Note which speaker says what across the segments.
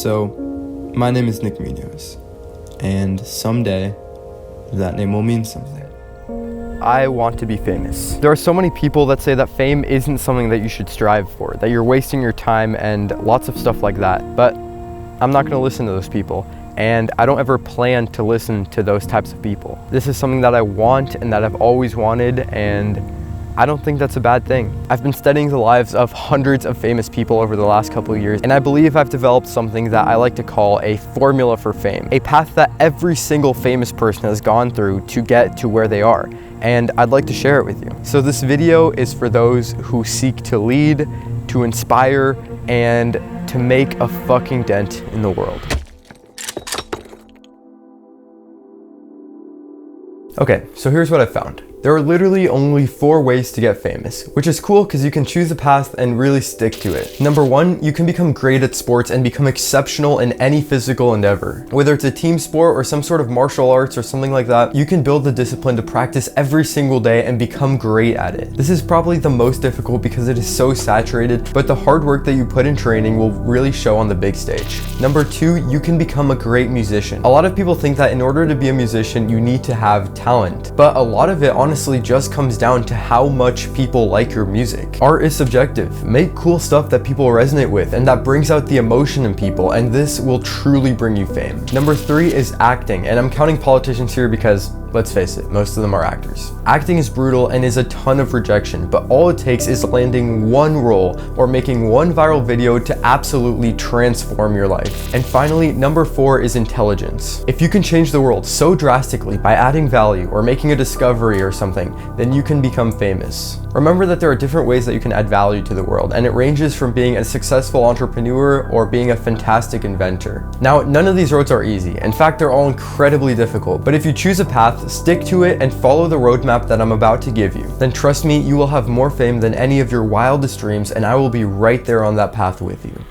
Speaker 1: So, my name is Nick Munoz, and someday, that name will mean something.
Speaker 2: I want to be famous. There are so many people that say that fame isn't something that you should strive for, that you're wasting your time and lots of stuff like that, but I'm not gonna listen to those people, and I don't ever plan to listen to those types of people. This is something that I want and that I've always wanted, and I don't think that's a bad thing. I've been studying the lives of hundreds of famous people over the last couple of years, and I believe I've developed something that I like to call a formula for fame, a path that every single famous person has gone through to get to where they are, and I'd like to share it with you. So this video is for those who seek to lead, to inspire, and to make a fucking dent in the world. Okay, so here's what I found. There are literally only 4 ways to get famous, which is cool because you can choose a path and really stick to it. Number 1, you can become great at sports and become exceptional in any physical endeavor. Whether it's a team sport or some sort of martial arts or something like that, you can build the discipline to practice every single day and become great at it. This is probably the most difficult because it is so saturated, but the hard work that you put in training will really show on the big stage. Number 2, you can become a great musician. A lot of people think that in order to be a musician, you need to have talent, but a lot of it honestly just comes down to how much people like your music. Art is subjective. Make cool stuff that people resonate with and that brings out the emotion in people, and this will truly bring you fame. Number 3 is acting, and I'm counting politicians here because, let's face it, most of them are actors. Acting is brutal and is a ton of rejection, but all it takes is landing one role or making one viral video to absolutely transform your life. And finally, number 4 is intelligence. If you can change the world so drastically by adding value or making a discovery or something, then you can become famous. Remember that there are different ways that you can add value to the world, and it ranges from being a successful entrepreneur or being a fantastic inventor. Now, none of these roads are easy. In fact, they're all incredibly difficult, but if you choose a path, stick to it, and follow the roadmap that I'm about to give you, then trust me, you will have more fame than any of your wildest dreams, and I will be right there on that path with you.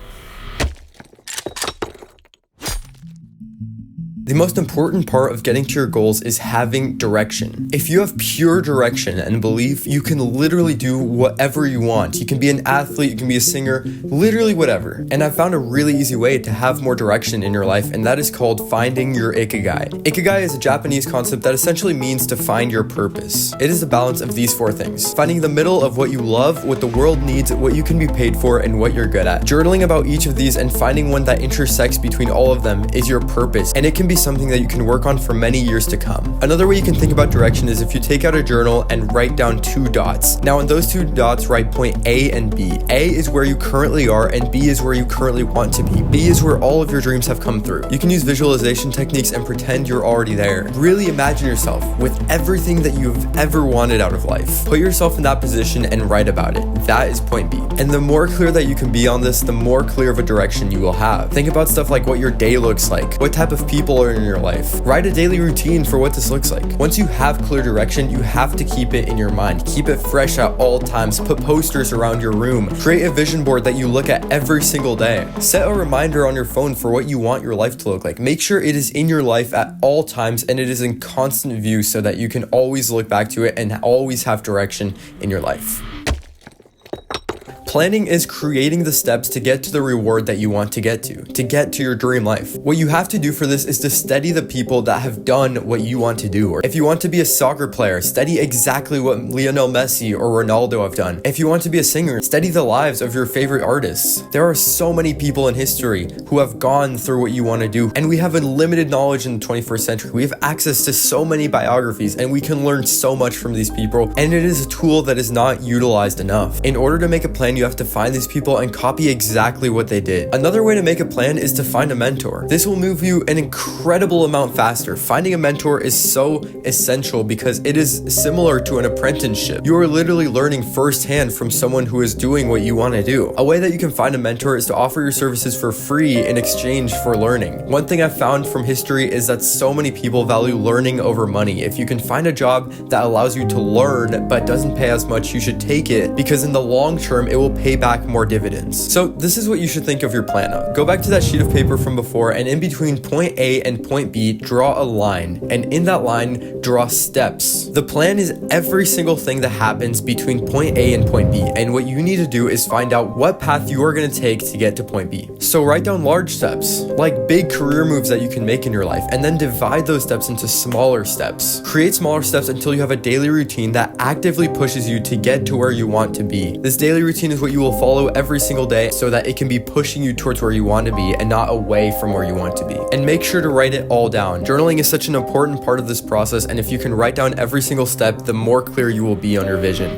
Speaker 2: The most important part of getting to your goals is having direction. If you have pure direction and belief, you can literally do whatever you want. You can be an athlete, you can be a singer, literally whatever. And I found a really easy way to have more direction in your life, and that is called finding your ikigai. Ikigai is a Japanese concept that essentially means to find your purpose. It is the balance of these 4 things. Finding the middle of what you love, what the world needs, what you can be paid for, and what you're good at. Journaling about each of these and finding one that intersects between all of them is your purpose, and it can be something that you can work on for many years to come. Another way you can think about direction is if you take out a journal and write down 2 dots. Now on those 2 dots, write point A and B. A is where you currently are, and B is where you currently want to be. B is where all of your dreams have come through. You can use visualization techniques and pretend you're already there. Really imagine yourself with everything that you've ever wanted out of life. Put yourself in that position and write about it. That is point B. And the more clear that you can be on this, the more clear of a direction you will have. Think about stuff like what your day looks like, what type of people are in your life. Write a daily routine for what this looks like. Once you have clear direction, you have to keep it in your mind. Keep it fresh at all times. Put posters around your room. Create a vision board that you look at every single day. Set a reminder on your phone for what you want your life to look like. Make sure it is in your life at all times and it is in constant view so that you can always look back to it and always have direction in your life. Planning is creating the steps to get to the reward that you want to get to your dream life. What you have to do for this is to study the people that have done what you want to do. Or if you want to be a soccer player, study exactly what Lionel Messi or Ronaldo have done. If you want to be a singer, study the lives of your favorite artists. There are so many people in history who have gone through what you want to do, and we have unlimited knowledge in the 21st century. We have access to so many biographies, and we can learn so much from these people, and it is a tool that is not utilized enough. In order to make a plan, you have to find these people and copy exactly what they did. Another way to make a plan is to find a mentor. This will move you an incredible amount faster. Finding a mentor is so essential because it is similar to an apprenticeship. You are literally learning firsthand from someone who is doing what you want to do. A way that you can find a mentor is to offer your services for free in exchange for learning. One thing I've found from history is that so many people value learning over money. If you can find a job that allows you to learn but doesn't pay as much, you should take it because in the long term, it will will pay back more dividends. So this is what you should think of your plan of. Go back to that sheet of paper from before, and in between point A and point B, draw a line, and in that line, draw steps. The plan is every single thing that happens between point A and point B, and what you need to do is find out what path you are going to take to get to point B. So write down large steps, like big career moves that you can make in your life, and then divide those steps into smaller steps. Create smaller steps until you have a daily routine that actively pushes you to get to where you want to be. This daily routine is what you will follow every single day so that it can be pushing you towards where you want to be and not away from where you want to be. And make sure to write it all down. Journaling is such an important part of this process, and if you can write down every single step, the more clear you will be on your vision.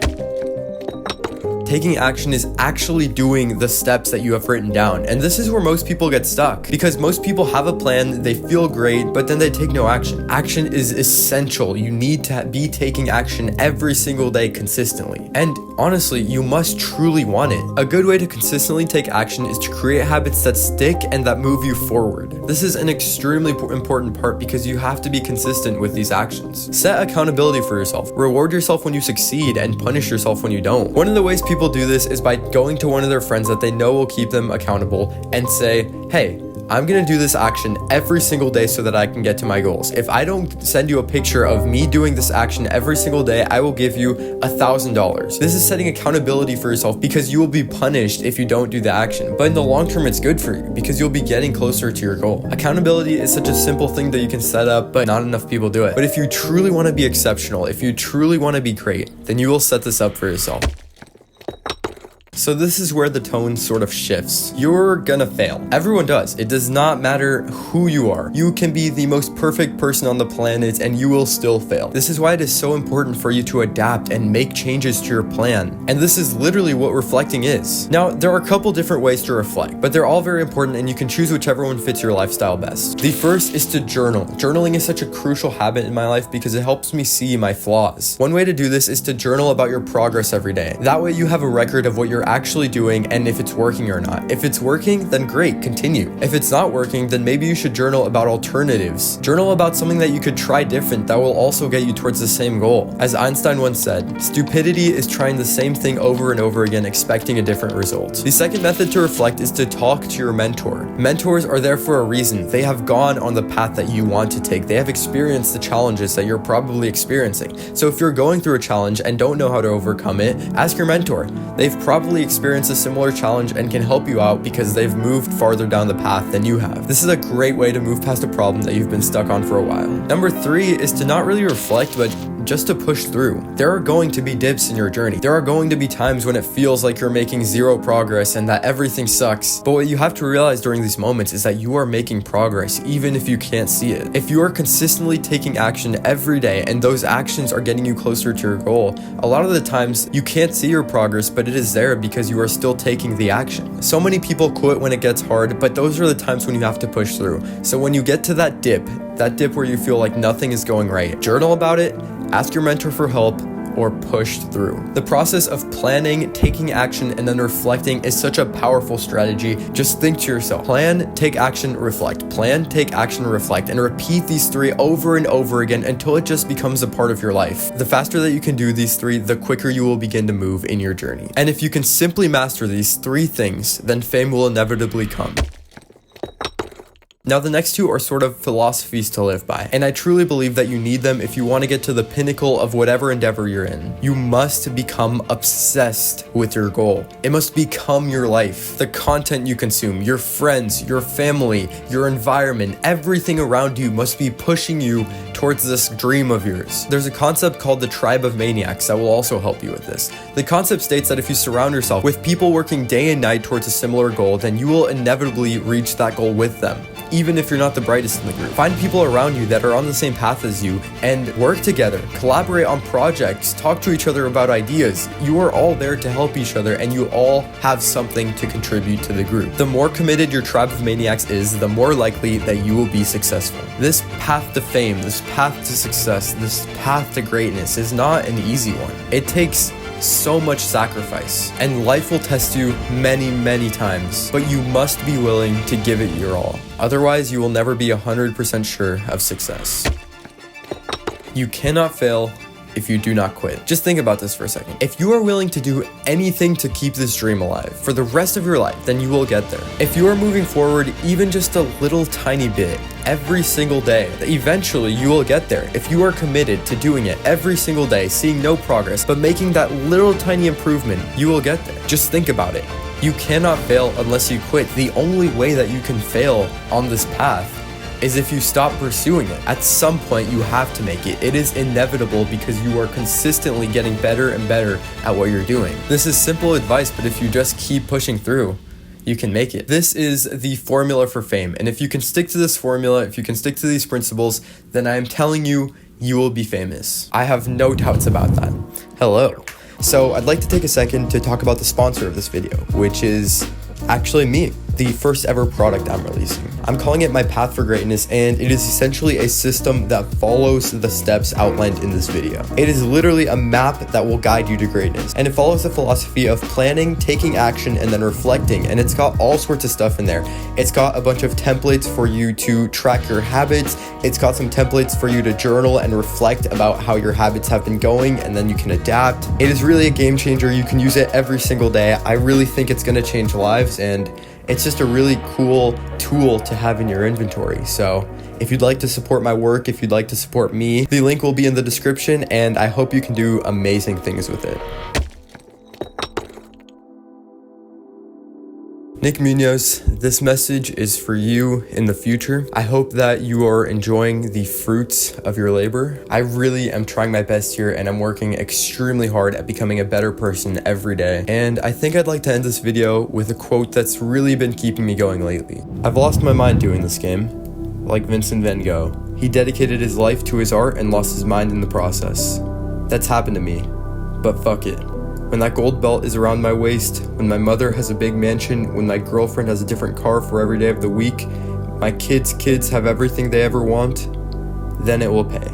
Speaker 2: Taking action is actually doing the steps that you have written down. And this is where most people get stuck, because most people have a plan, they feel great, but then they take no action. Action is essential. You need to be taking action every single day consistently. And honestly, you must truly want it. A good way to consistently take action is to create habits that stick and that move you forward. This is an extremely important part because you have to be consistent with these actions. Set accountability for yourself. Reward yourself when you succeed and punish yourself when you don't. One of the ways people do this is by going to one of their friends that they know will keep them accountable and say, hey, I'm gonna do this action every single day so that I can get to my goals. If I don't send you a picture of me doing this action every single day, I will give you $1,000. This is setting accountability for yourself because you will be punished if you don't do the action. But in the long term, it's good for you because you'll be getting closer to your goal. Accountability is such a simple thing that you can set up, but not enough people do it. But if you truly wanna be exceptional, if you truly wanna be great, then you will set this up for yourself. So this is where the tone sort of shifts. You're gonna fail. Everyone does. It does not matter who you are. You can be the most perfect person on the planet and you will still fail. This is why it is so important for you to adapt and make changes to your plan. And this is literally what reflecting is. Now, there are a couple different ways to reflect, but they're all very important and you can choose whichever one fits your lifestyle best. The first is to journal. Journaling is such a crucial habit in my life because it helps me see my flaws. One way to do this is to journal about your progress every day. That way you have a record of what you're actually doing and if it's working or not. If it's working, then great, continue. If it's not working, then maybe you should journal about alternatives. Journal about something that you could try different that will also get you towards the same goal. As Einstein once said, stupidity is trying the same thing over and over again, expecting a different result. The second method to reflect is to talk to your mentor. Mentors are there for a reason. They have gone on the path that you want to take. They have experienced the challenges that you're probably experiencing. So if you're going through a challenge and don't know how to overcome it, ask your mentor. They've probably experienced a similar challenge and can help you out because they've moved farther down the path than you have. This is a great way to move past a problem that you've been stuck on for a while. Number 3 is to not really reflect, but just to push through. There are going to be dips in your journey. There are going to be times when it feels like you're making zero progress and that everything sucks. But what you have to realize during these moments is that you are making progress even if you can't see it. If you are consistently taking action every day and those actions are getting you closer to your goal, a lot of the times you can't see your progress, but it is there because you are still taking the action. So many people quit when it gets hard, but those are the times when you have to push through. So when you get to that dip where you feel like nothing is going right, journal about it, ask your mentor for help, or push through. The process of planning, taking action, and then reflecting is such a powerful strategy. Just think to yourself, plan, take action, reflect. Plan, take action, reflect, and repeat these 3 over and over again until it just becomes a part of your life. The faster that you can do these 3, the quicker you will begin to move in your journey. And if you can simply master these 3 things, then fame will inevitably come. Now the next 2 are sort of philosophies to live by, and I truly believe that you need them if you want to get to the pinnacle of whatever endeavor you're in. You must become obsessed with your goal. It must become your life. The content you consume, your friends, your family, your environment, everything around you must be pushing you towards this dream of yours. There's a concept called the tribe of maniacs that will also help you with this. The concept states that if you surround yourself with people working day and night towards a similar goal, then you will inevitably reach that goal with them, even if you're not the brightest in the group. Find people around you that are on the same path as you and work together, collaborate on projects, talk to each other about ideas. You are all there to help each other and you all have something to contribute to the group. The more committed your tribe of maniacs is, the more likely that you will be successful. This path to fame, this path to success, this path to greatness is not an easy one. It takes so much sacrifice, and life will test you many times, but you must be willing to give it your all. Otherwise, you will never be 100% sure of success. You cannot fail if you do not quit. Just think about this for a second. If you are willing to do anything to keep this dream alive for the rest of your life, then you will get there. If you are moving forward even just a little tiny bit every single day, eventually you will get there. If you are committed to doing it every single day, seeing no progress, but making that little tiny improvement, you will get there. Just think about it. You cannot fail unless you quit. The only way that you can fail on this path is if you stop pursuing it. At some point, you have to make it. It is inevitable because you are consistently getting better and better at what you're doing. This is simple advice, but if you just keep pushing through, you can make it. This is the formula for fame. And if you can stick to this formula, if you can stick to these principles, then I am telling you, you will be famous. I have no doubts about that. Hello. So I'd like to take a second to talk about the sponsor of this video, which is actually me, the first ever product I'm releasing. I'm calling it My Path for Greatness, and it is essentially a system that follows the steps outlined in this video. It is literally a map that will guide you to greatness, and it follows the philosophy of planning, taking action, and then reflecting, and it's got all sorts of stuff in there. It's got a bunch of templates for you to track your habits. It's got some templates for you to journal and reflect about how your habits have been going, and then you can adapt. It is really a game changer. You can use it every single day. I really think it's gonna change lives, and it's just a really cool tool to have in your inventory. So if you'd like to support my work, if you'd like to support me, the link will be in the description, and I hope you can do amazing things with it. Nick Munoz, this message is for you in the future. I hope that you are enjoying the fruits of your labor. I really am trying my best here, and I'm working extremely hard at becoming a better person every day. And I think I'd like to end this video with a quote that's really been keeping me going lately. I've lost my mind doing this game, like Vincent van Gogh. He dedicated his life to his art and lost his mind in the process. That's happened to me, but fuck it. When that gold belt is around my waist, when my mother has a big mansion, when my girlfriend has a different car for every day of the week, my kids' kids have everything they ever want, then it will pay.